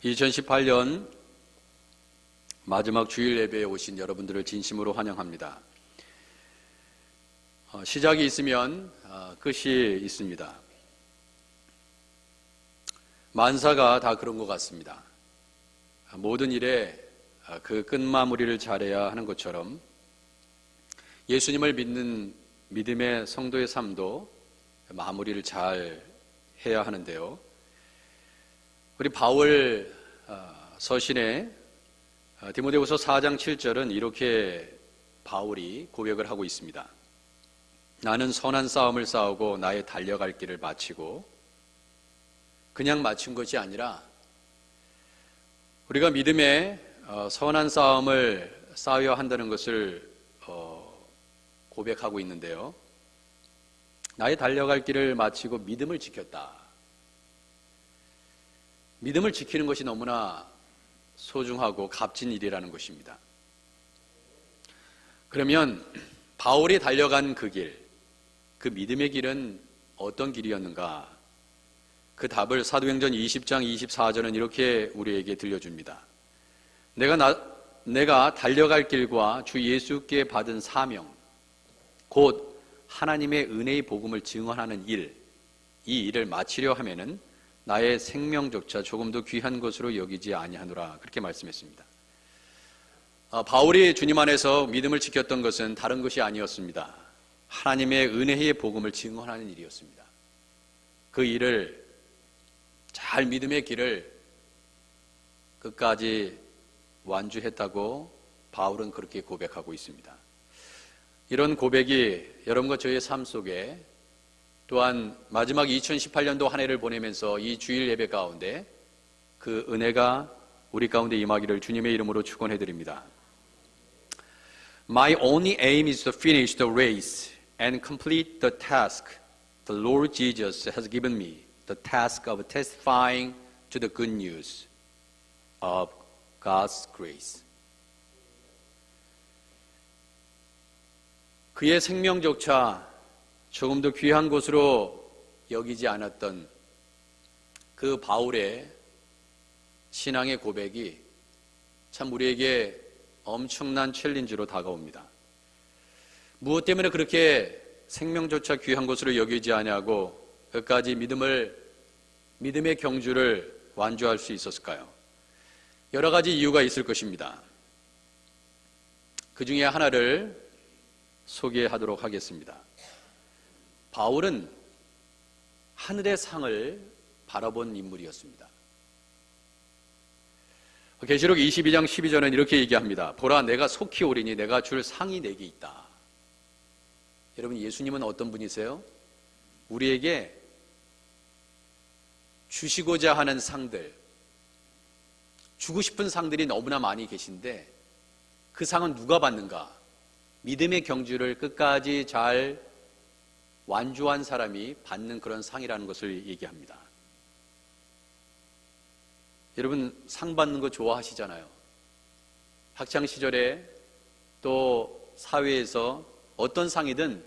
2018년 마지막 주일 예배에 오신 여러분들을 진심으로 환영합니다. 시작이 있으면 끝이 있습니다. 만사가 다 그런 것 같습니다. 모든 일에 그 끝마무리를 잘해야 하는 것처럼 예수님을 믿는 믿음의 성도의 삶도 마무리를 잘 해야 하는데요. 우리 바울 서신의 디모데후서 4장 7절은 이렇게 바울이 고백을 하고 있습니다. 나는 선한 싸움을 싸우고 나의 달려갈 길을 마치고, 그냥 마친 것이 아니라 우리가 믿음의 선한 싸움을 싸워야 한다는 것을 고백하고 있는데요. 나의 달려갈 길을 마치고 믿음을 지켰다. 믿음을 지키는 것이 너무나 소중하고 값진 일이라는 것입니다. 그러면 바울이 달려간 그 길, 그 믿음의 길은 어떤 길이었는가? 그 답을 사도행전 20장 24절은 이렇게 우리에게 들려줍니다. 내가 달려갈 길과 주 예수께 받은 사명, 곧 하나님의 은혜의 복음을 증언하는 일, 이 일을 마치려 하면은 나의 생명조차 조금도 귀한 것으로 여기지 아니하노라, 그렇게 말씀했습니다. 바울이 주님 안에서 믿음을 지켰던 것은 다른 것이 아니었습니다. 하나님의 은혜의 복음을 증언하는 일이었습니다. 그 일을 잘, 믿음의 길을 끝까지 완주했다고 바울은 그렇게 고백하고 있습니다. 이런 고백이 여러분과 저의 삶 속에, 또한 마지막 2018년도 한 해를 보내면서 이 주일 예배 가운데 그 은혜가 우리 가운데 임하기를 주님의 이름으로 축원해드립니다. My only aim is to finish the race and complete the task the Lord Jesus has given me, the task of testifying to the good news of God's grace. 그의 생명조차 조금도 귀한 것으로 여기지 않았던 그 바울의 신앙의 고백이 참 우리에게 엄청난 챌린지로 다가옵니다. 무엇 때문에 그렇게 생명조차 귀한 것으로 여기지 아니하고 끝까지 믿음의 경주를 완주할 수 있었을까요? 여러 가지 이유가 있을 것입니다. 그 중에 하나를 소개하도록 하겠습니다. 바울은 하늘의 상을 바라본 인물이었습니다. 계시록 22장 12절은 이렇게 얘기합니다. 보라, 내가 속히 오리니 내가 줄 상이 내게 있다. 여러분, 예수님은 어떤 분이세요? 우리에게 주시고자 하는 상들, 주고 싶은 상들이 너무나 많이 계신데 그 상은 누가 받는가? 믿음의 경주를 끝까지 잘 완주한 사람이 받는 그런 상이라는 것을 얘기합니다. 여러분, 상 받는 거 좋아하시잖아요. 학창 시절에 또 사회에서 어떤 상이든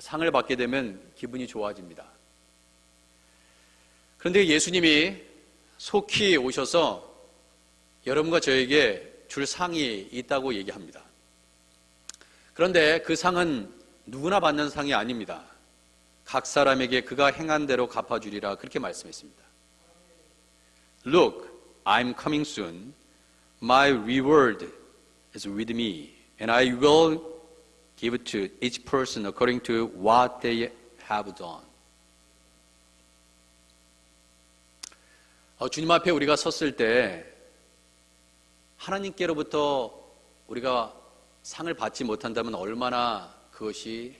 상을 받게 되면 기분이 좋아집니다. 그런데 예수님이 속히 오셔서 여러분과 저에게 줄 상이 있다고 얘기합니다. 그런데 그 상은 누구나 받는 상이 아닙니다. 각 사람에게 그가 행한 대로 갚아주리라, 그렇게 말씀했습니다. Look, I'm coming soon. My reward is with me, and I will give it to each person according to what they have done. 주님 앞에 우리가 섰을 때 하나님께로부터 우리가 상을 받지 못한다면 얼마나 그것이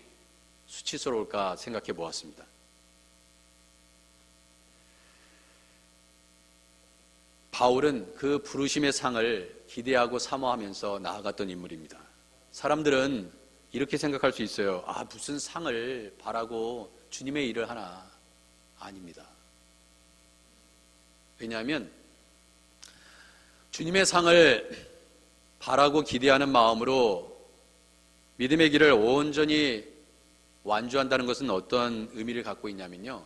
수치스러울까 생각해 보았습니다. 바울은 그 부르심의 상을 기대하고 사모하면서 나아갔던 인물입니다. 사람들은 이렇게 생각할 수 있어요. 무슨 상을 바라고 주님의 일을 하나? 아닙니다. 왜냐하면 주님의 상을 바라고 기대하는 마음으로 믿음의 길을 온전히 완주한다는 것은 어떤 의미를 갖고 있냐면요,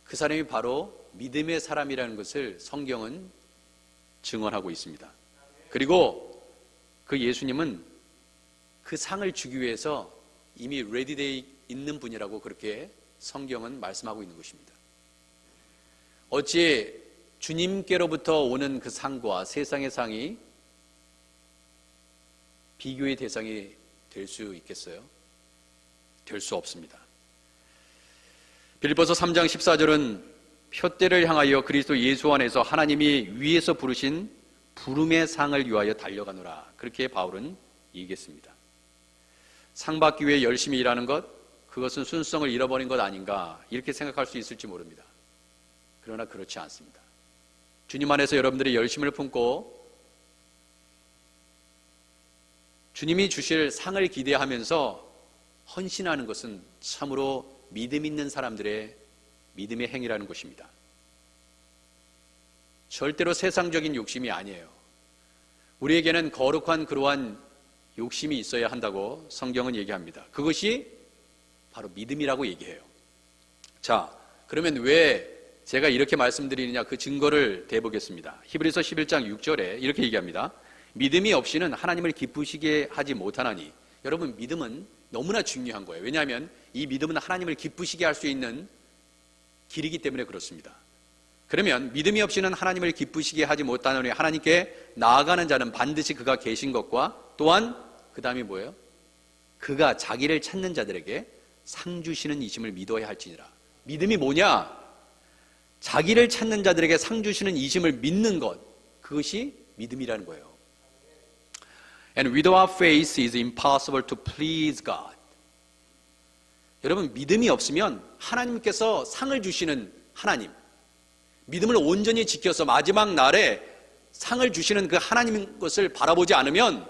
그 사람이 바로 믿음의 사람이라는 것을 성경은 증언하고 있습니다. 그리고 그 예수님은 그 상을 주기 위해서 이미 레디되어 있는 분이라고 그렇게 성경은 말씀하고 있는 것입니다. 어찌 주님께로부터 오는 그 상과 세상의 상이 비교의 대상이 될 수 있겠어요? 될 수 없습니다. 빌립보서 3장 14절은 표대를 향하여 그리스도 예수 안에서 하나님이 위에서 부르신 부름의 상을 위하여 달려가노라. 그렇게 바울은 얘기했습니다. 상 받기 위해 열심히 일하는 것, 그것은 순수성을 잃어버린 것 아닌가 이렇게 생각할 수 있을지 모릅니다. 그러나 그렇지 않습니다. 주님 안에서 여러분들이 열심을 품고 주님이 주실 상을 기대하면서 헌신하는 것은 참으로 믿음 있는 사람들의 믿음의 행위라는 것입니다. 절대로 세상적인 욕심이 아니에요. 우리에게는 거룩한 그러한 욕심이 있어야 한다고 성경은 얘기합니다. 그것이 바로 믿음이라고 얘기해요. 자, 그러면 왜 제가 이렇게 말씀드리느냐, 그 증거를 대보겠습니다. 히브리서 11장 6절에 이렇게 얘기합니다. 믿음이 없이는 하나님을 기쁘시게 하지 못하나니. 여러분, 믿음은 너무나 중요한 거예요. 왜냐하면 이 믿음은 하나님을 기쁘시게 할 수 있는 길이기 때문에 그렇습니다. 그러면 믿음이 없이는 하나님을 기쁘시게 하지 못하노니 하나님께 나아가는 자는 반드시 그가 계신 것과 또한 그 다음이 뭐예요? 그가 자기를 찾는 자들에게 상 주시는 이심을 믿어야 할지니라. 믿음이 뭐냐? 자기를 찾는 자들에게 상 주시는 이심을 믿는 것, 그것이 믿음이라는 거예요. And without faith it is impossible to please God. 여러분, 믿음이 없으면 하나님께서 상을 주시는 하나님, 믿음을 온전히 지켜서 마지막 날에 상을 주시는 그 하나님 것을 바라보지 않으면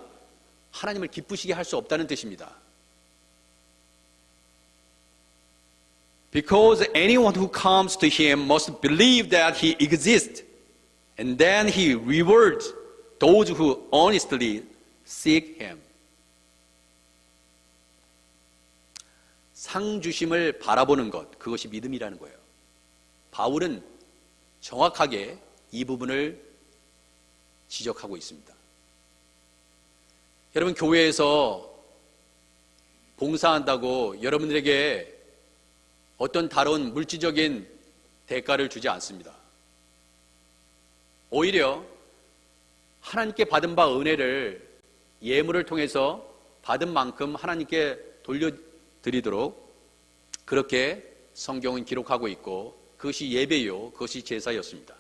하나님을 기쁘시게 할 수 없다는 뜻입니다. Because anyone who comes to him must believe that he exists, and then he rewards those who honestly seek him. 상 주심을 바라보는 것, 그것이 믿음이라는 거예요. 바울은 정확하게 이 부분을 지적하고 있습니다. 여러분, 교회에서 봉사한다고 여러분들에게 어떤 다른 물질적인 대가를 주지 않습니다. 오히려 하나님께 받은 바 은혜를 예물을 통해서 받은 만큼 하나님께 돌려드리도록 그렇게 성경은 기록하고 있고, 그것이 예배요, 그것이 제사였습니다.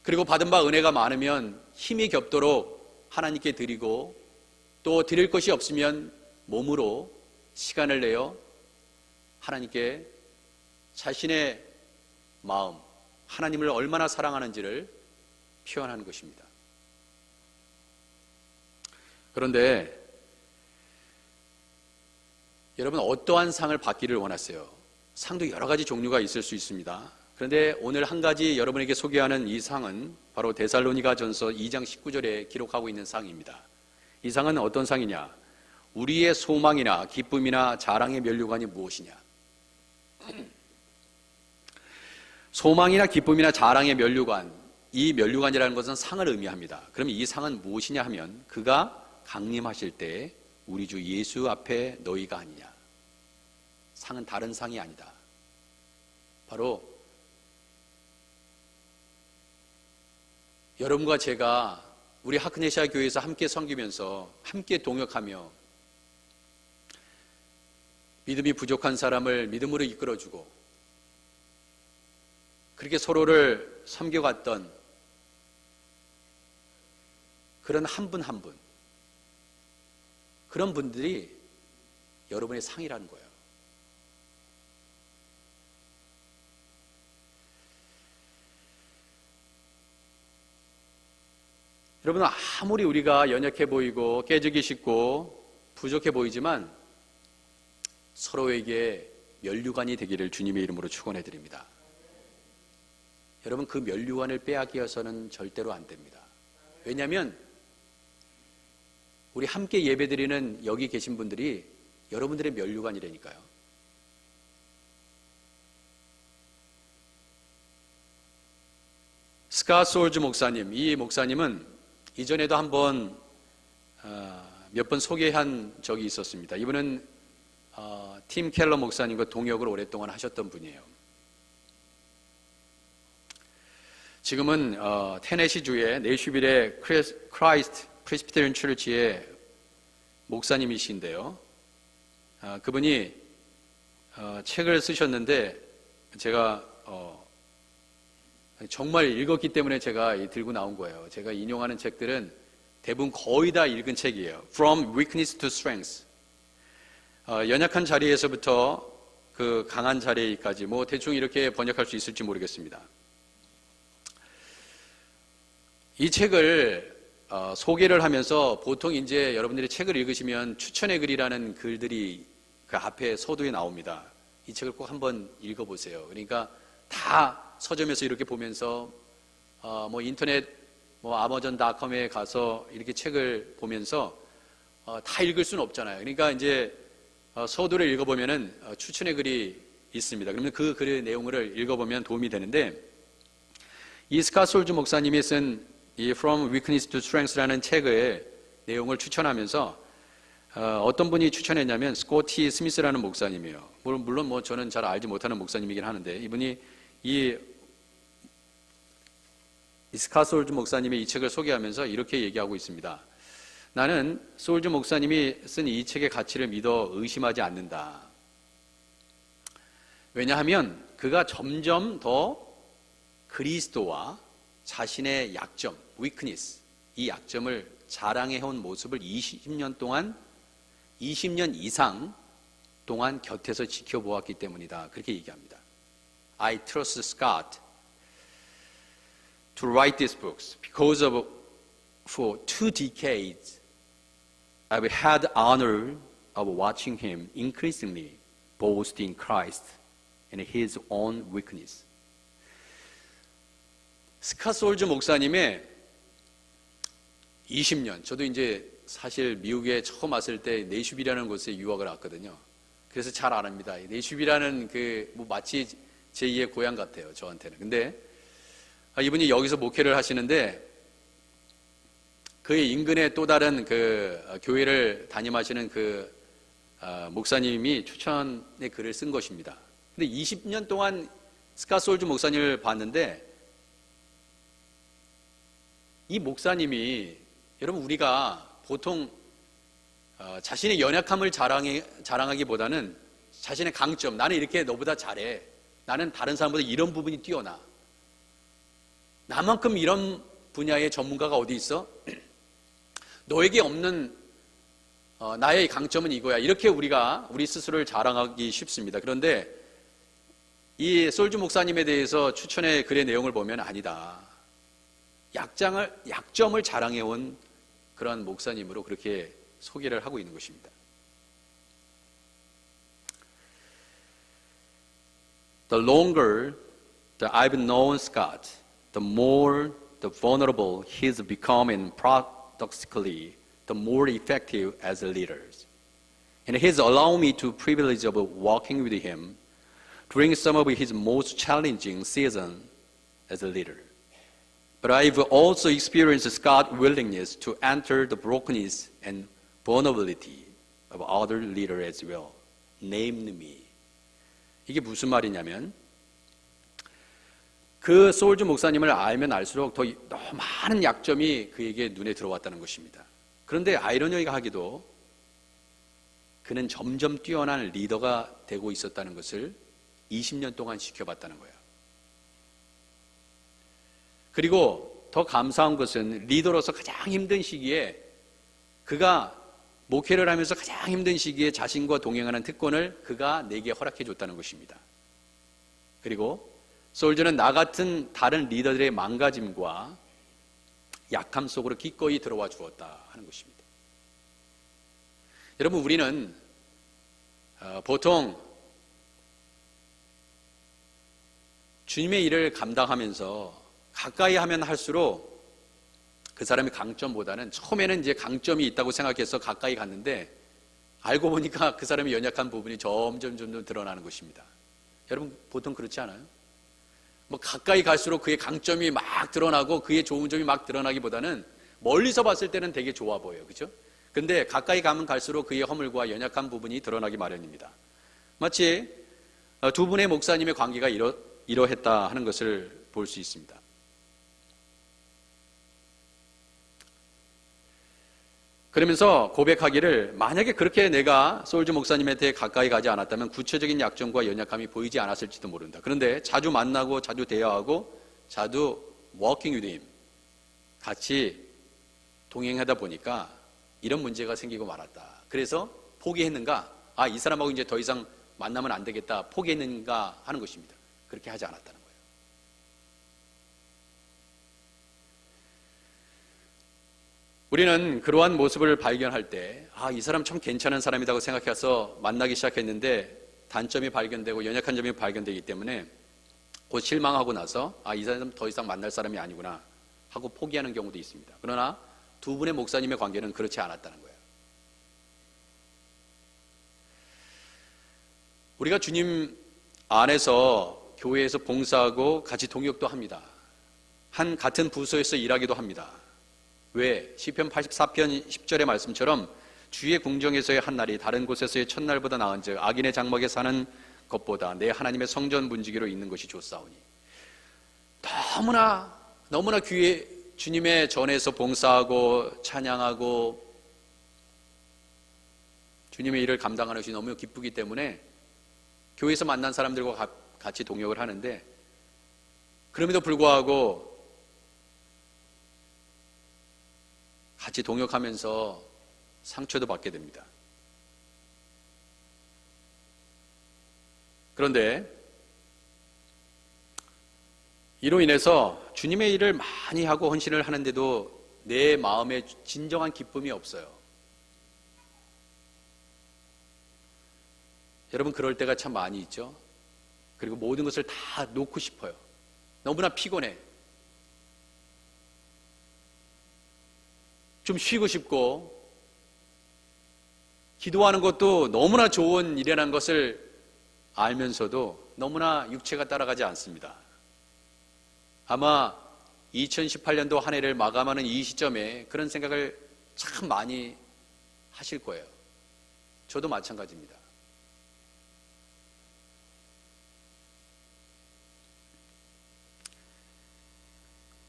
그리고 받은 바 은혜가 많으면 힘이 겹도록 하나님께 드리고, 또 드릴 것이 없으면 몸으로 시간을 내어 하나님께 자신의 마음, 하나님을 얼마나 사랑하는지를 표현하는 것입니다. 그런데 여러분, 어떠한 상을 받기를 원하세요? 상도 여러 가지 종류가 있을 수 있습니다. 그런데 오늘 한 가지 여러분에게 소개하는 이 상은 바로 데살로니가전서 2장 19절에 기록하고 있는 상입니다. 이 상은 어떤 상이냐? 우리의 소망이나 기쁨이나 자랑의 면류관이 무엇이냐? 소망이나 기쁨이나 자랑의 면류관, 이 면류관이라는 것은 상을 의미합니다. 그러면 이 상은 무엇이냐 하면, 그가 강림하실 때 우리 주 예수 앞에 너희가 아니냐. 상은 다른 상이 아니다. 바로 여러분과 제가 우리 하크네시아 교회에서 함께 섬기면서 함께 동역하며 믿음이 부족한 사람을 믿음으로 이끌어주고 그렇게 서로를 섬겨갔던 그런 한 분 한 분, 그런 분들이 여러분의 상이라는 거예요. 여러분, 아무리 우리가 연약해 보이고 깨지기 쉽고 부족해 보이지만 서로에게 면류관이 되기를 주님의 이름으로 축원해 드립니다. 여러분, 그 면류관을 빼앗겨서는 절대로 안 됩니다. 왜냐하면 우리 함께 예배드리는 여기 계신 분들이 여러분들의 면류관이라니까요. 스캇 소울즈 목사님, 이 목사님은 이전에도 한번 몇 번 소개한 적이 있었습니다. 이분은 팀 켈러 목사님과 동역을 오랫동안 하셨던 분이에요. 지금은 테네시주의 내슈빌의 크라이스트 프레스비테리언 처치의 목사님이신데요. 그분이 책을 쓰셨는데 제가 정말 읽었기 때문에 제가 들고 나온 거예요. 제가 인용하는 책들은 대부분 거의 다 읽은 책이에요. From Weakness to Strength. 연약한 자리에서부터 그 강한 자리까지 뭐 대충 이렇게 번역할 수 있을지 모르겠습니다. 이 책을 소개를 하면서 보통 이제 여러분들이 책을 읽으시면 추천의 글이라는 글들이 그 앞에 서두에 나옵니다. 이 책을 꼭 한번 읽어보세요. 그러니까 다 서점에서 이렇게 보면서 뭐 인터넷 뭐 아마존.com에 가서 이렇게 책을 보면서 다 읽을 수는 없잖아요. 그러니까 이제 서두를 읽어보면은 추천의 글이 있습니다. 그러면 그 글의 내용을 읽어보면 도움이 되는데 이 스캇 소울즈 목사님이 쓴 이 From Weakness to Strength라는 책의 내용을 추천하면서 어떤 분이 추천했냐면 스코티 스미스라는 목사님이에요. 물론 뭐 저는 잘 알지 못하는 목사님이긴 하는데 이분이 이 스캇 소울즈 목사님의 이 책을 소개하면서 이렇게 얘기하고 있습니다. 나는 소울즈 목사님이 쓴 이 책의 가치를 믿어 의심하지 않는다. 왜냐하면 그가 점점 더 그리스도와 자신의 약점, weakness, 이 약점을 자랑해온 모습을 20년 이상 동안 곁에서 지켜보았기 때문이다. 그렇게 얘기합니다. I trust Scott to write these books because for 2 decades I've had the honor of watching him increasingly boast in Christ and his own weakness. 스캇 소울즈 목사님의 20년, 저도 이제 사실 미국에 처음 왔을 때 내슈빌이라는 곳에 유학을 왔거든요. 그래서 잘 압니다. 내슈빌이라는 뭐 마치 제2의 고향 같아요, 저한테는. 근데 이분이 여기서 목회를 하시는데 그의 인근에 또 다른 그 교회를 담임하시는 그 목사님이 추천의 글을 쓴 것입니다. 근데 20년 동안 스캇 소울즈 목사님을 봤는데 이 목사님이 여러분 우리가 보통 자신의 연약함을 자랑하기보다는 자신의 강점, 나는 이렇게 너보다 잘해, 나는 다른 사람보다 이런 부분이 뛰어나, 나만큼 이런 분야의 전문가가 어디 있어? 너에게 없는 나의 강점은 이거야, 이렇게 우리 스스로를 자랑하기 쉽습니다. 그런데 이 소울즈 목사님에 대해서 추천의 글의 내용을 보면 아니다, 약점을 자랑해온 그런 목사님으로 그렇게 소개를 하고 있는 것입니다. The longer that I've known Scott, the more the vulnerable he's become and paradoxically, the more effective as a leader. And he's allowed me the privilege of walking with him during some of his most challenging seasons as a leader. But I've also experienced Scott's willingness to enter the brokenness and vulnerability of other leaders as well, named me. 이게 무슨 말이냐면 그 소울즈 목사님을 알면 알수록 더 많은 약점이 그에게 눈에 들어왔다는 것입니다. 그런데 아이러니하게도 그는 점점 뛰어난 리더가 되고 있었다는 것을 20년 동안 지켜봤다는 거예요. 그리고 더 감사한 것은 리더로서 가장 힘든 시기에 그가 목회를 하면서 가장 힘든 시기에 자신과 동행하는 특권을 그가 내게 허락해 줬다는 것입니다. 그리고 소울즈는 나 같은 다른 리더들의 망가짐과 약함 속으로 기꺼이 들어와 주었다 하는 것입니다. 여러분, 우리는 보통 주님의 일을 감당하면서 가까이 하면 할수록 그 사람의 강점보다는 처음에는 이제 강점이 있다고 생각해서 가까이 갔는데 알고 보니까 그 사람의 연약한 부분이 점점 드러나는 것입니다. 여러분 보통 그렇지 않아요? 뭐 가까이 갈수록 그의 강점이 막 드러나고 그의 좋은 점이 막 드러나기보다는 멀리서 봤을 때는 되게 좋아 보여요. 그죠? 근데 가까이 가면 갈수록 그의 허물과 연약한 부분이 드러나기 마련입니다. 마치 두 분의 목사님의 관계가 이러했다 하는 것을 볼 수 있습니다. 그러면서 고백하기를, 만약에 그렇게 내가 소울즈 목사님한테 가까이 가지 않았다면 구체적인 약점과 연약함이 보이지 않았을지도 모른다. 그런데 자주 만나고 자주 대화하고 자주 working with him, 같이 동행하다 보니까 이런 문제가 생기고 말았다. 그래서 포기했는가? 이 사람하고 이제 더 이상 만나면 안 되겠다. 포기했는가 하는 것입니다. 그렇게 하지 않았다는 거예요. 우리는 그러한 모습을 발견할 때, 이 사람 참 괜찮은 사람이라고 생각해서 만나기 시작했는데 단점이 발견되고 연약한 점이 발견되기 때문에 곧 실망하고 나서 이 사람 더 이상 만날 사람이 아니구나 하고 포기하는 경우도 있습니다. 그러나 두 분의 목사님의 관계는 그렇지 않았다는 거예요. 우리가 주님 안에서 교회에서 봉사하고 같이 동역도 합니다. 같은 부서에서 일하기도 합니다. 왜? 시편 84편 10절의 말씀처럼 주의 궁정에서의 한 날이 다른 곳에서의 첫날보다 나은즉 악인의 장막에 사는 것보다 내 하나님의 성전 문지기로 있는 것이 좋사오니. 너무나 주님의 전에서 봉사하고 찬양하고 주님의 일을 감당하는 것이 너무 기쁘기 때문에 교회에서 만난 사람들과 같이 동역을 하는데, 그럼에도 불구하고 같이 동역하면서 상처도 받게 됩니다. 그런데 이로 인해서 주님의 일을 많이 하고 헌신을 하는데도 내 마음에 진정한 기쁨이 없어요. 여러분, 그럴 때가 참 많이 있죠. 그리고 모든 것을 다 놓고 싶어요. 너무나 피곤해. 좀 쉬고 싶고, 기도하는 것도 너무나 좋은 일이라는 것을 알면서도 너무나 육체가 따라가지 않습니다. 아마 2018년도 한 해를 마감하는 이 시점에 그런 생각을 참 많이 하실 거예요. 저도 마찬가지입니다.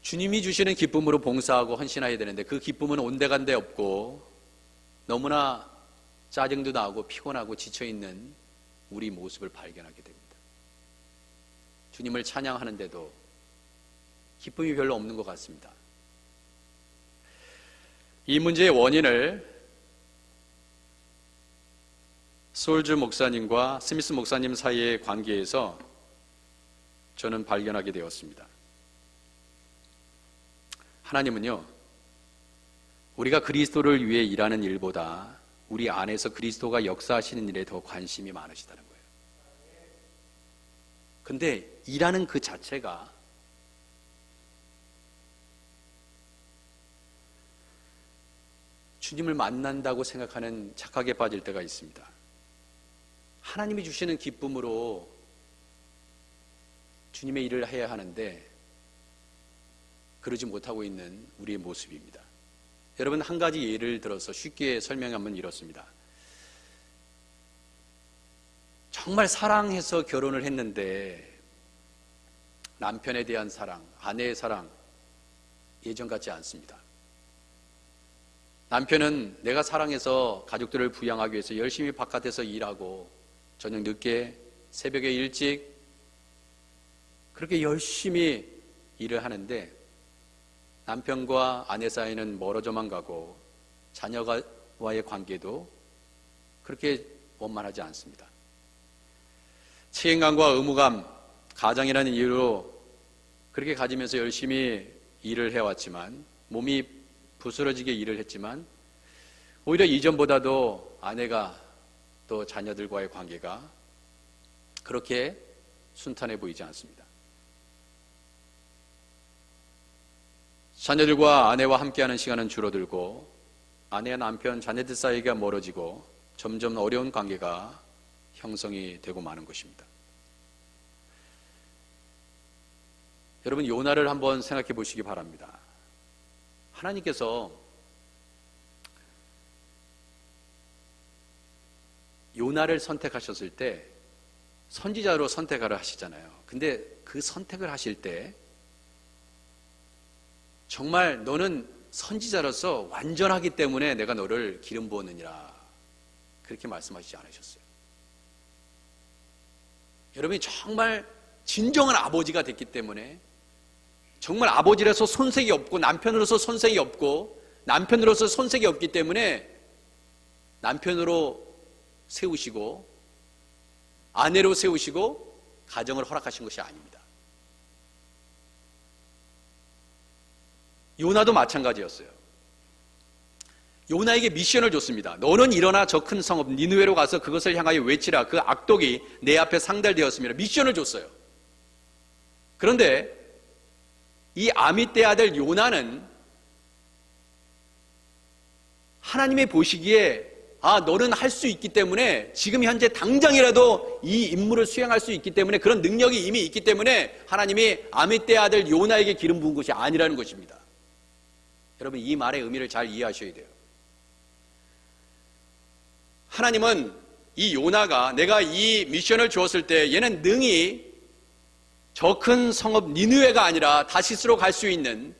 주님이 주시는 기쁨으로 봉사하고 헌신해야 되는데 그 기쁨은 온데간데 없고 너무나 짜증도 나고 피곤하고 지쳐있는 우리 모습을 발견하게 됩니다. 주님을 찬양하는데도 기쁨이 별로 없는 것 같습니다. 이 문제의 원인을 소울즈 목사님과 스미스 목사님 사이의 관계에서 저는 발견하게 되었습니다. 하나님은요, 우리가 그리스도를 위해 일하는 일보다 우리 안에서 그리스도가 역사하시는 일에 더 관심이 많으시다는 거예요. 근데 일하는 그 자체가 주님을 만난다고 생각하는 착각에 빠질 때가 있습니다. 하나님이 주시는 기쁨으로 주님의 일을 해야 하는데 그러지 못하고 있는 우리의 모습입니다. 여러분, 한 가지 예를 들어서 쉽게 설명하면 이렇습니다. 정말 사랑해서 결혼을 했는데 남편에 대한 사랑, 아내의 사랑 예전 같지 않습니다. 남편은 내가 사랑해서 가족들을 부양하기 위해서 열심히 바깥에서 일하고 저녁 늦게 새벽에 일찍 그렇게 열심히 일을 하는데 남편과 아내 사이는 멀어져만 가고 자녀와의 관계도 그렇게 원만하지 않습니다. 책임감과 의무감, 가장이라는 이유로 그렇게 가지면서 열심히 일을 해왔지만 몸이 부스러지게 일을 했지만 오히려 이전보다도 아내가 또 자녀들과의 관계가 그렇게 순탄해 보이지 않습니다. 자녀들과 아내와 함께하는 시간은 줄어들고 아내와 남편, 자녀들 사이가 멀어지고 점점 어려운 관계가 형성이 되고 마는 것입니다. 여러분 요나를 한번 생각해 보시기 바랍니다. 하나님께서 요나를 선택하셨을 때 선지자로 선택을 하시잖아요. 근데 그 선택을 하실 때 정말 너는 선지자로서 완전하기 때문에 내가 너를 기름 부었느니라 그렇게 말씀하시지 않으셨어요. 여러분이 정말 진정한 아버지가 됐기 때문에 정말 아버지로서 손색이 없고 남편으로서 손색이 없고 남편으로서 손색이 없기 때문에 남편으로 세우시고 아내로 세우시고 가정을 허락하신 것이 아닙니다. 요나도 마찬가지였어요. 요나에게 미션을 줬습니다. 너는 일어나 저 큰 성읍 니느웨로 가서 그것을 향하여 외치라. 그 악독이 내 앞에 상달되었습니다. 미션을 줬어요. 그런데 이 아미떼 아들 요나는 하나님의 보시기에 너는 할 수 있기 때문에 지금 현재 당장이라도 이 임무를 수행할 수 있기 때문에 그런 능력이 이미 있기 때문에 하나님이 아미떼 아들 요나에게 기름 부은 것이 아니라는 것입니다. 여러분 이 말의 의미를 잘 이해하셔야 돼요. 하나님은 이 요나가 내가 이 미션을 주었을 때 얘는 능히 저 큰 성읍 니느웨가 아니라 다시스로 갈 수 있는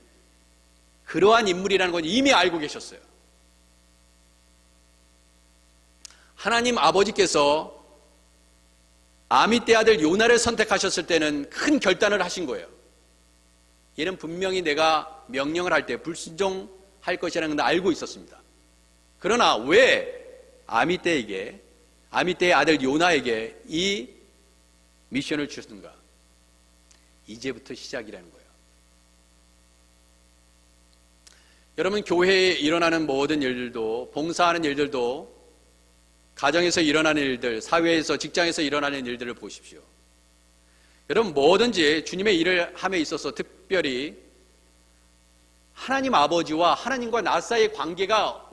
그러한 인물이라는 건 이미 알고 계셨어요. 하나님 아버지께서 아미떼 아들 요나를 선택하셨을 때는 큰 결단을 하신 거예요. 얘는 분명히 내가 명령을 할 때 불순종할 것이라는 걸 알고 있었습니다. 그러나 왜 아미떼의 아들 요나에게 이 미션을 주셨는가? 이제부터 시작이라는 거예요. 여러분 교회에 일어나는 모든 일들도 봉사하는 일들도 가정에서 일어나는 일들, 사회에서 직장에서 일어나는 일들을 보십시오. 여러분 뭐든지 주님의 일을 함에 있어서 특별히 하나님 아버지와 하나님과 나 사이의 관계가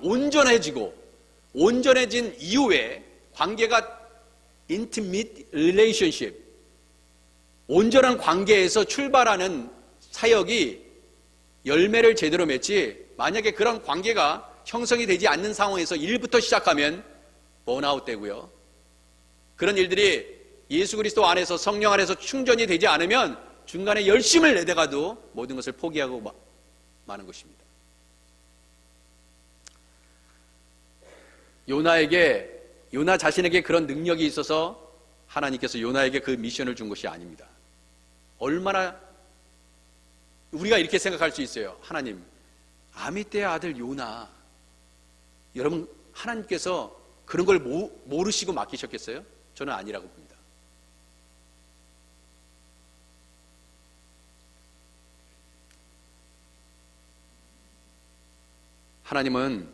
온전해진 이후에 관계가 intimate relationship, 온전한 관계에서 출발하는 사역이 열매를 제대로 맺지 만약에 그런 관계가 형성이 되지 않는 상황에서 일부터 시작하면 번아웃 되고요. 그런 일들이 예수 그리스도 안에서 성령 안에서 충전이 되지 않으면 중간에 열심을 내다가도 모든 것을 포기하고 마는 것입니다. 요나 자신에게 그런 능력이 있어서 하나님께서 요나에게 그 미션을 준 것이 아닙니다. 얼마나 우리가 이렇게 생각할 수 있어요. 하나님, 아미떼의 아들 요나, 여러분 하나님께서 그런 걸 모르시고 맡기셨겠어요? 저는 아니라고 봅니다. 하나님은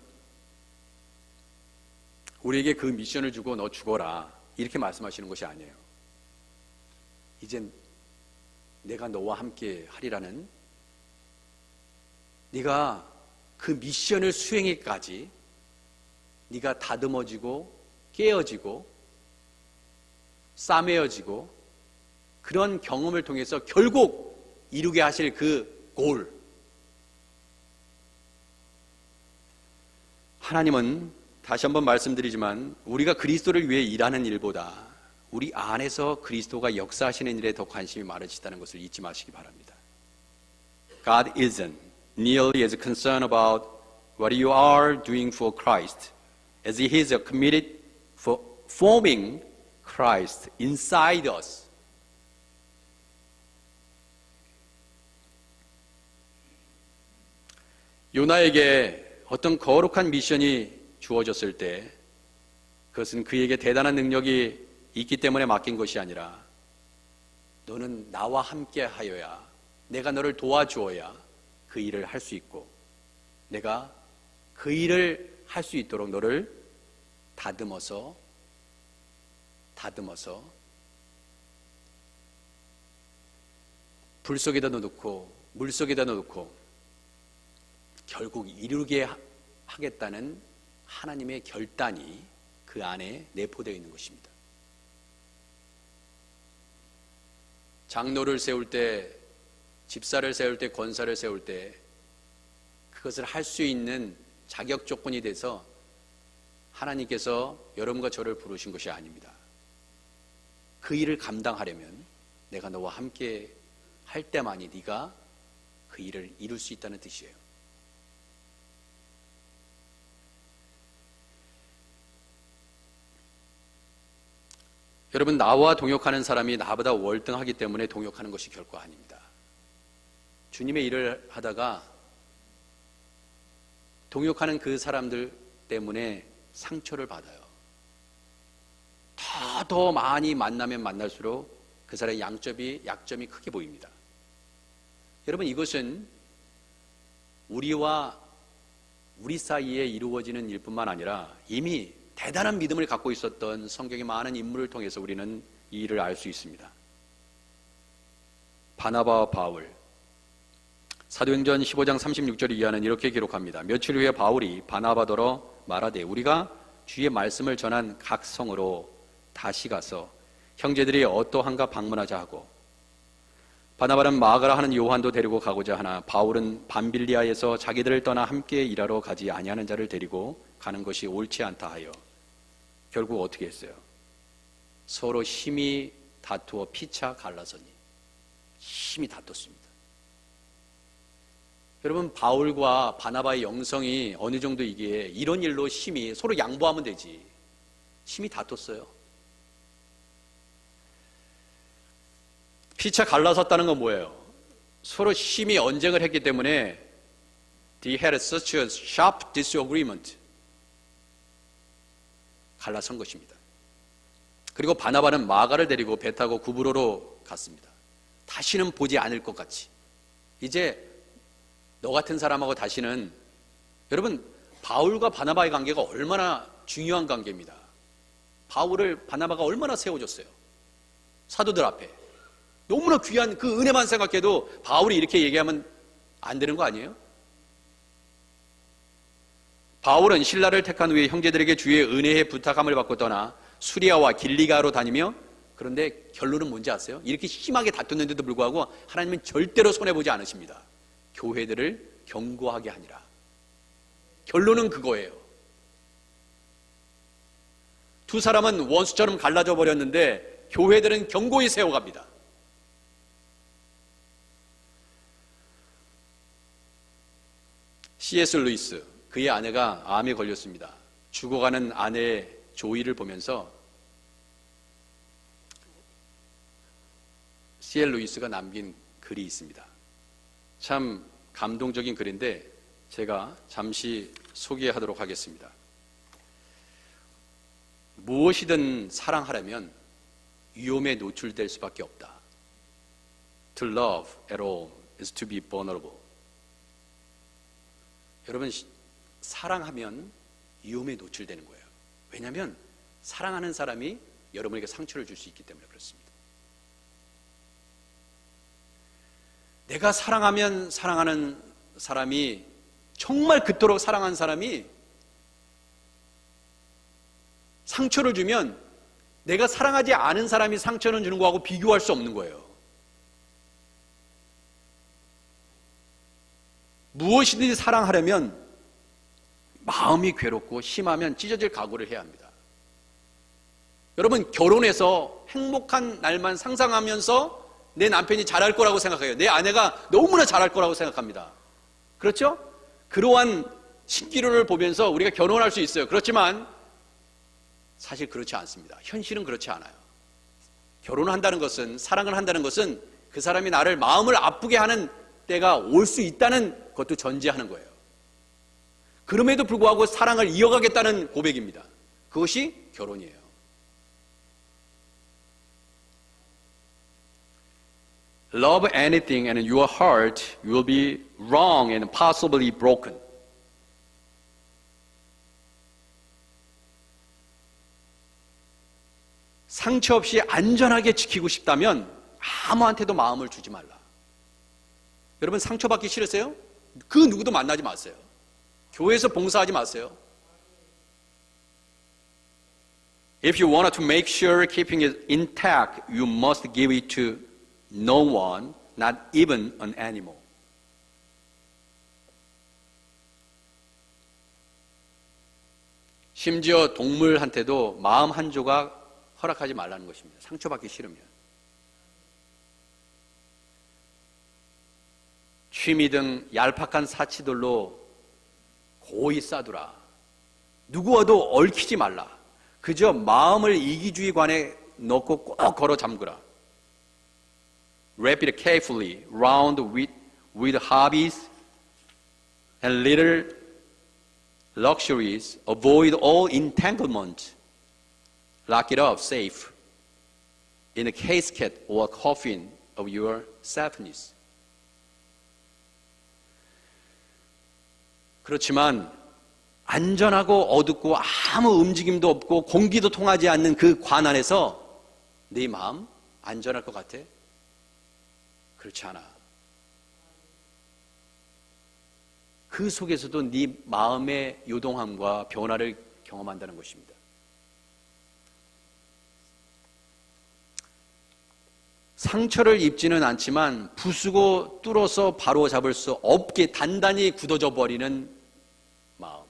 우리에게 그 미션을 주고 너 죽어라 이렇게 말씀하시는 것이 아니에요. 이젠 내가 너와 함께 하리라는, 네가 그 미션을 수행하기까지 네가 다듬어지고 깨어지고 싸매어지고 그런 경험을 통해서 결국 이루게 하실 그 골. 하나님은 다시 한번 말씀드리지만 우리가 그리스도를 위해 일하는 일보다 우리 안에서 그리스도가 역사하시는 일에 더 관심이 많으시다는 것을 잊지 마시기 바랍니다. God isn't nearly as concerned about what you are doing for Christ as He is committed for forming Christ inside us. 요나에게 어떤 거룩한 미션이 주어졌을 때 그것은 그에게 대단한 능력이 있기 때문에 맡긴 것이 아니라 너는 나와 함께 하여야, 내가 너를 도와주어야 그 일을 할 수 있고 내가 그 일을 할 수 있도록 너를 다듬어서 불 속에다 넣어놓고 물 속에다 넣어놓고 결국 이루게 하겠다는 하나님의 결단이 그 안에 내포되어 있는 것입니다. 장로를 세울 때 집사를 세울 때, 권사를 세울 때 그것을 할 수 있는 자격 조건이 돼서 하나님께서 여러분과 저를 부르신 것이 아닙니다. 그 일을 감당하려면 내가 너와 함께 할 때만이 네가 그 일을 이룰 수 있다는 뜻이에요. 여러분, 나와 동역하는 사람이 나보다 월등하기 때문에 동역하는 것이 결코 아닙니다. 주님의 일을 하다가 동역하는 그 사람들 때문에 상처를 받아요. 더 많이 만나면 만날수록 그 사람의 약점이 크게 보입니다. 여러분, 이것은 우리와 우리 사이에 이루어지는 일뿐만 아니라 이미 대단한 믿음을 갖고 있었던 성경의 많은 인물을 통해서 우리는 이 일을 알 수 있습니다. 바나바와 바울, 사도행전 15장 36절 이하는 이렇게 기록합니다. 며칠 후에 바울이 바나바더러 말하되 우리가 주의 말씀을 전한 각 성으로 다시 가서 형제들이 어떠한가 방문하자 하고, 바나바는 마가라 하는 요한도 데리고 가고자 하나 바울은 밤빌리아에서 자기들을 떠나 함께 일하러 가지 아니하는 자를 데리고 가는 것이 옳지 않다 하여 결국 어떻게 했어요? 서로 심히 다투어 피차 갈라서니 심히 다퉜습니다. 여러분, 바울과 바나바의 영성이 어느 정도 이게 이런 일로 심히 서로 양보하면 되지. 심히 다퉜어요. 피차 갈라섰다는 건 뭐예요? 서로 심히 언쟁을 했기 때문에 they had such a sharp disagreement. 갈라선 것입니다. 그리고 바나바는 마가를 데리고 배 타고 구브로로 갔습니다. 다시는 보지 않을 것 같이. 이제 너 같은 사람하고 다시는, 여러분, 바울과 바나바의 관계가 얼마나 중요한 관계입니다. 바울을 바나바가 얼마나 세워줬어요. 사도들 앞에. 너무나 귀한 그 은혜만 생각해도 바울이 이렇게 얘기하면 안 되는 거 아니에요? 바울은 신라를 택한 후에 형제들에게 주의 은혜의 부탁함을 받고 떠나 수리아와 길리가로 다니며, 그런데 결론은 뭔지 아세요? 이렇게 심하게 다퉜는데도 불구하고 하나님은 절대로 손해보지 않으십니다. 교회들을 견고하게 하니라. 결론은 그거예요. 두 사람은 원수처럼 갈라져 버렸는데 교회들은 견고히 세워갑니다. C.S. 루이스, 그의 아내가 암에 걸렸습니다. 죽어가는 아내의 조의를 보면서 C.L. 루이스가 남긴 글이 있습니다. 참 감동적인 글인데 제가 잠시 소개하도록 하겠습니다. 무엇이든 사랑하려면 위험에 노출될 수밖에 없다. To love at all is to be vulnerable. 여러분, 사랑하면 위험에 노출되는 거예요. 왜냐하면 사랑하는 사람이 여러분에게 상처를 줄 수 있기 때문에 그렇습니다. 내가 사랑하면 사랑하는 사람이, 정말 그토록 사랑한 사람이 상처를 주면 내가 사랑하지 않은 사람이 상처를 주는 거하고 비교할 수 없는 거예요. 무엇이든지 사랑하려면 마음이 괴롭고 심하면 찢어질 각오를 해야 합니다. 여러분, 결혼해서 행복한 날만 상상하면서 내 남편이 잘할 거라고 생각해요. 내 아내가 너무나 잘할 거라고 생각합니다. 그렇죠? 그러한 신기루를 보면서 우리가 결혼할 수 있어요. 그렇지만 사실 그렇지 않습니다. 현실은 그렇지 않아요. 결혼을 한다는 것은, 사랑을 한다는 것은 그 사람이 나를 마음을 아프게 하는 때가 올 수 있다는 것도 전제하는 거예요. 그럼에도 불구하고 사랑을 이어가겠다는 고백입니다. 그것이 결혼이에요. Love anything and your heart will be wrong and possibly broken. 상처 없이 안전하게 지키고 싶다면 아무한테도 마음을 주지 말라. 여러분, 상처받기 싫으세요? 그 누구도 만나지 마세요. 교회에서 봉사하지 마세요. If you wanted to make sure keeping it intact, you must give it to no one, not even an animal. 심지어 동물한테도 마음 한 조각 허락하지 말라는 것입니다. 상처받기 싫으면. 취미 등 얄팍한 사치들로 고이 싸두라. 누구와도 얽히지 말라. 그저 마음을 이기주의관에 넣고 꼭 걸어 잠그라. Wrap it carefully round with hobbies and little luxuries. Avoid all entanglement. Lock it up safe in a casket or coffin of your selfness. 그렇지만 안전하고 어둡고 아무 움직임도 없고 공기도 통하지 않는 그 관 안에서 네 마음 안전할 것 같아? 그렇지 않아. 그 속에서도 네 마음의 요동함과 변화를 경험한다는 것입니다. 상처를 입지는 않지만 부수고 뚫어서 바로 잡을 수 없게 단단히 굳어져 버리는 마음.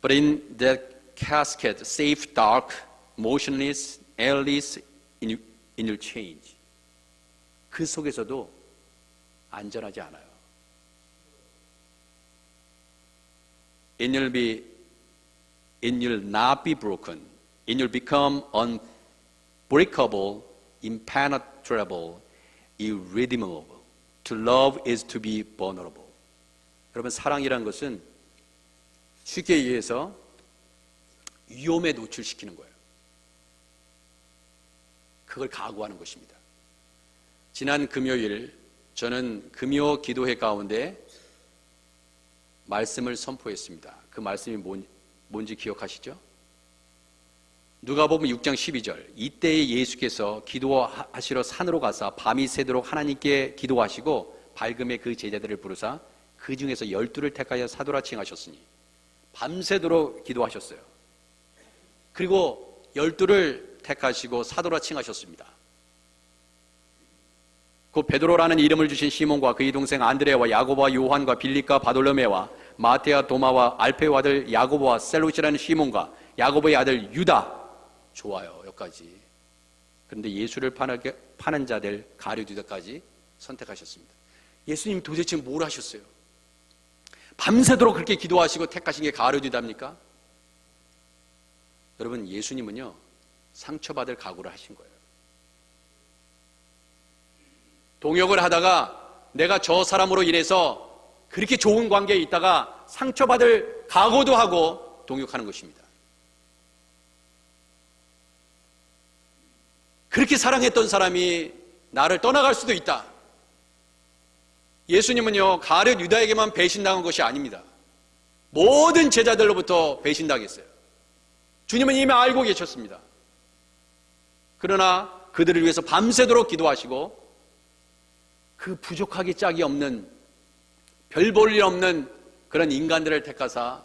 But in that casket, safe, dark, motionless, airless, in your change. 그 속에서도 안전하지 않아요. It will not be broken. It will become unbreakable, impenetrable, irredeemable. To love is to be vulnerable. 여러분, 사랑이라는 것은 쉽게 얘기해서 위험에 노출시키는 거예요. 그걸 각오하는 것입니다. 지난 금요일 저는 금요 기도회 가운데 말씀을 선포했습니다. 그 말씀이 뭔지 기억하시죠? 누가복음 6장 12절. 이때에 예수께서 기도하시러 산으로 가사 밤이 새도록 하나님께 기도하시고 밝음에 그 제자들을 부르사 그 중에서 12를 택하여 사도라 칭하셨으니 밤새도록 기도하셨어요. 그리고 12를 택하시고 사도라 칭하셨습니다. 곧 베드로라는 이름을 주신 시몬과 그의 동생 안드레와 야고보와 요한과 빌립과 바돌로메와 마테와 도마와 알페오 아들 야고보와 셀롯이라는 시몬과 야고보의 아들 유다. 좋아요, 여기까지. 그런데 예수를 파는 자들 가룟 유다까지 선택하셨습니다. 예수님 도대체 뭘 하셨어요? 밤새도록 그렇게 기도하시고 택하신 게 가룟 유다입니까? 여러분, 예수님은요 상처받을 각오를 하신 거예요. 동역을 하다가 내가 저 사람으로 인해서 그렇게 좋은 관계에 있다가 상처받을 각오도 하고 동역하는 것입니다. 그렇게 사랑했던 사람이 나를 떠나갈 수도 있다. 예수님은요 가룟 유다에게만 배신당한 것이 아닙니다. 모든 제자들로부터 배신당했어요. 주님은 이미 알고 계셨습니다. 그러나 그들을 위해서 밤새도록 기도하시고 그 부족하기 짝이 없는 별 볼 일 없는 그런 인간들을 택하사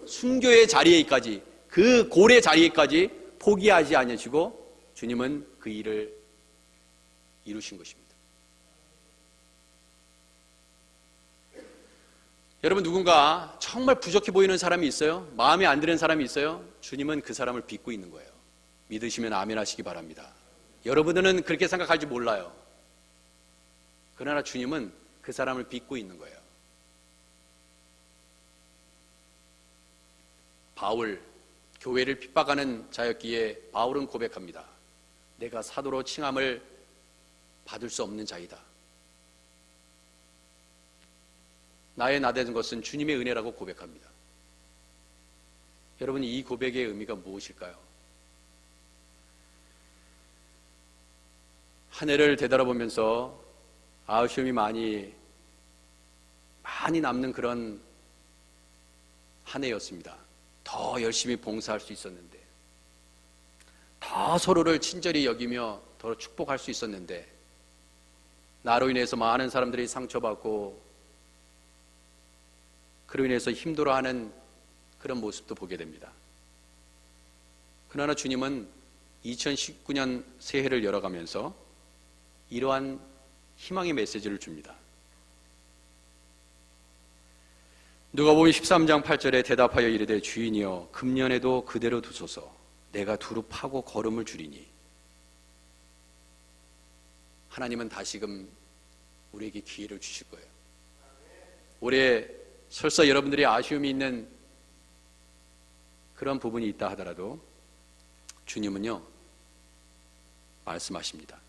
순교의 자리에까지, 그 고래 자리에까지 포기하지 않으시고 주님은 그 일을 이루신 것입니다. 여러분, 누군가 정말 부족해 보이는 사람이 있어요? 마음에 안 드는 사람이 있어요? 주님은 그 사람을 빚고 있는 거예요. 믿으시면 아멘 하시기 바랍니다. 여러분들은 그렇게 생각할지 몰라요. 그러나 주님은 그 사람을 빚고 있는 거예요. 바울, 교회를 핍박하는 자였기에 바울은 고백합니다. 내가 사도로 칭함을 받을 수 없는 자이다. 나의 나되는 것은 주님의 은혜라고 고백합니다. 여러분, 이 고백의 의미가 무엇일까요? 한 해를 되돌아보면서 아쉬움이 많이 남는 그런 한 해였습니다. 더 열심히 봉사할 수 있었는데, 더 서로를 친절히 여기며 더 축복할 수 있었는데, 나로 인해서 많은 사람들이 상처받고 그로 인해서 힘들어하는 그런 모습도 보게 됩니다. 그러나 주님은 2019년 새해를 열어가면서 이러한 희망의 메시지를 줍니다. 누가복음 13장 8절에 대답하여 이르되 주인이여 금년에도 그대로 두소서 내가 두루 파고 걸음을 줄이니. 하나님은 다시금 우리에게 기회를 주실 거예요. 올해 설사 여러분들이 아쉬움이 있는 그런 부분이 있다 하더라도 주님은요 말씀하십니다.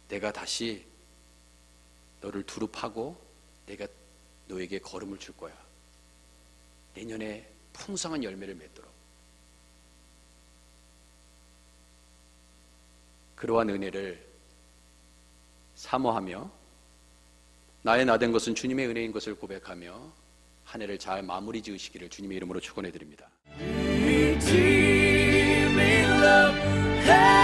내가 다시 너를 두루 파고 내가 너에게 걸음을 줄 거야. 내년에 풍성한 열매를 맺도록. 그러한 은혜를 사모하며 나의 나된 것은 주님의 은혜인 것을 고백하며 한 해를 잘 마무리 지으시기를 주님의 이름으로 축원해 드립니다. Redeeming love.